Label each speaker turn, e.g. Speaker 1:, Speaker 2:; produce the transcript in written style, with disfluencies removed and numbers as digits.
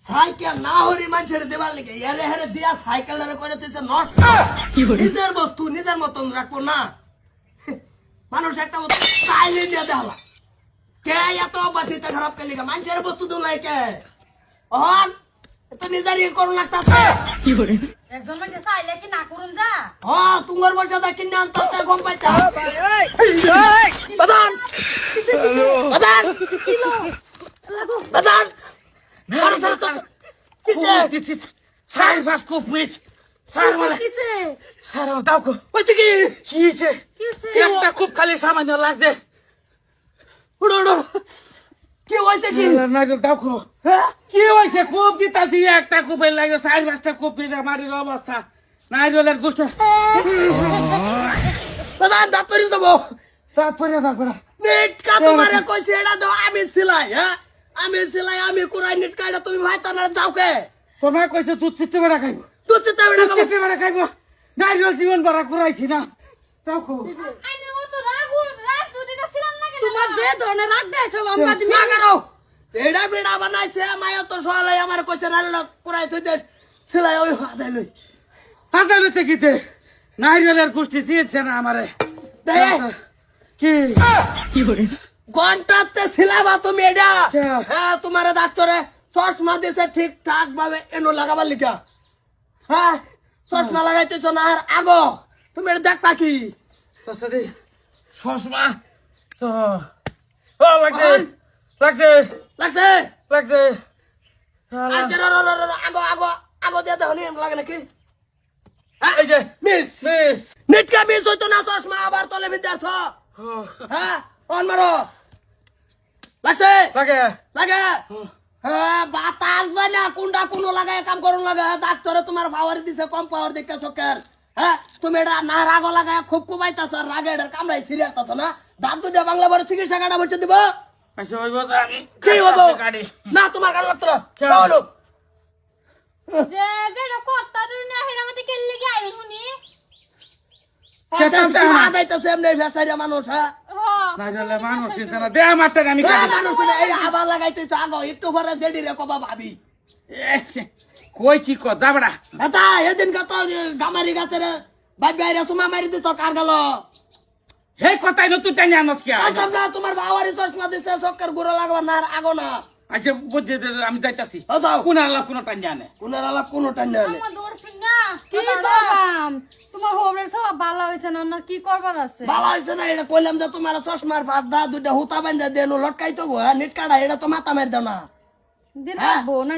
Speaker 1: Cycle না হরি মানুষের দেবার লিখে এরে হেরে দিয়া সাইকেল করে দিচ্ছে নষ্ট নিজের বস্তু নিজের মতন রাখবো না মানুষ একটা চাইলে দিয়ে দেওয়া কে এত বাটিতে খারাপ কে লিখা মানুষের বস্তু দুলাই কে অহন তো নিজেরই করুন লাগতাছে
Speaker 2: কি করে
Speaker 3: একজন মানে চাইলে কি না করুন যা
Speaker 1: তোমার মর্যাদা কিনে আনতে গম পাইতা বাদান বাদান
Speaker 3: কিলো লাগো
Speaker 1: বাদান কিসে
Speaker 4: দিছি সার বাস খুব মিস সার মানে
Speaker 3: কিসে
Speaker 4: সার দাও কো
Speaker 1: হইছে কি
Speaker 4: কিছে
Speaker 3: কিসে
Speaker 4: একটা খুব খালি সামান্য লাগছে
Speaker 1: উড়ো উড়ো কি হইছে কি
Speaker 4: না দাও কো
Speaker 1: হ্যাঁ
Speaker 4: কি হইছে খুব দিতাছি একটা খুব লাগে সার বাসটা খুব দিতে মারির অবস্থা নাইরলের গোষ্ঠ
Speaker 1: বাদান দাপরি দেবো
Speaker 4: তারপরে
Speaker 1: নেট কা তোমারে কইছে এটা দাও আমি সিলাই হ্যাঁ আমি সিলাই আমি কুরাই নেট কাটা তুমি ভাইতা না যাও কে
Speaker 4: তোমার কইছে তুই চিত্তে বেড়া খাইব
Speaker 1: তুই চিন্তা
Speaker 4: তুই চিত্তে বেড়া খাইব নাইরল জীবন বড় করাইছি না দাও কো
Speaker 3: আইনের মতো রাগ যদি না ছিলাম না কেন তোমার যে ধরনের রাগ দেছো আমরা তুমি
Speaker 1: না করো এডা বেডা বানাইছে মায়া তো সহালাই আমার কইছে না কুরাই তুই দেশ সিলাই ওই হাদাই লই
Speaker 4: আদালতে কিতে নাইরলের গোষ্ঠী চিনছে না আমারে
Speaker 1: দে
Speaker 4: কি
Speaker 2: কি করে
Speaker 1: ঘন্টাতে সিলাবা তুমি এটা
Speaker 4: কে?
Speaker 1: হ্যাঁ তোমার ডাক্তারে চশমা দিছে ঠিকঠাক ভাবে এনো লাগাবার লিখা হ্যাঁ চশমা লাগাইতেছ না আর আগো তুমি এটা দেখবা কি
Speaker 4: তোর সাথে চশমা তো ও লাগছে লাগছে
Speaker 1: লাগছে
Speaker 4: লাগছে
Speaker 1: আচ্ছা, আগো আগো আগো দিয়ে দেখো নি লাগে নাকি
Speaker 4: এই যে
Speaker 1: মিস
Speaker 4: মিস
Speaker 1: নিটকা মিস হইতো না চশমা আবার তলে বিদ্যা আছো হ্যাঁ অন মারো লাগছে
Speaker 4: লাগে
Speaker 1: লাগে হ্যাঁ বাতাস যায় না কোনটা কোনো লাগায় কাম করুন লাগে ডাক্তারে তোমার পাওয়ার দিছে কম পাওয়ার দিকে চোখের হ্যাঁ তুমি এটা না রাগ লাগায় খুব কুবাইতাছ আর রাগে এটার কামড়াই সিরিয়াস না দাঁত দুটো বাংলা বড় চিকিৎসা কাটা বলছে দিব
Speaker 4: আচ্ছা ওই বস আমি
Speaker 1: কি হবো
Speaker 4: গাড়ি
Speaker 1: না তোমার গাড়ি লাগতো না
Speaker 4: কেন?
Speaker 1: তাহলে
Speaker 3: যে যে কর্তা দুনি হেরা মতে কেল্লে কি আইল মুনি
Speaker 1: আদাইতেছে এমনি ভেসাইরা মানুষ হ্যাঁ
Speaker 4: না গেলে মানুষ চিনছে না দে মারতে আমি
Speaker 1: হ্যাঁ,
Speaker 4: কাটি
Speaker 1: মানুষ না, এই আবার লাগাইতেছে আগো একটু পরে জেডি রে কবা ভাবি
Speaker 4: কই কি কর যাবড়া
Speaker 1: এটা এদিন কত গামারি গাছের ভাই বাইরে সুমা মারি দিছ কার গেল
Speaker 4: হে কথাই নতুন টানি আনস কি
Speaker 1: না তোমার বাবারি চশমা দিছে চক্কর গুঁড়ো লাগবা না আর আগো না
Speaker 4: আচ্ছা বুঝে আমি যাইতাছি
Speaker 1: ও যাও
Speaker 4: কোন আল্লাহ কোন টানি আনে
Speaker 1: কোনার আলাপ কোনো টান না
Speaker 3: আমার দৌড়ছিস না কি দবাম তোমার হোবরের সব ভালো হইছে না না কি করবার আছে
Speaker 1: ভালো হয়েছে না এটা কইলাম যে তোমার চশমার পাঁচ দা দুইটা হুতা বান্ধা দেন লটকাই তো নিট কাটা এটা তো মাথা মেরে দাও না
Speaker 3: দিন রাখবো না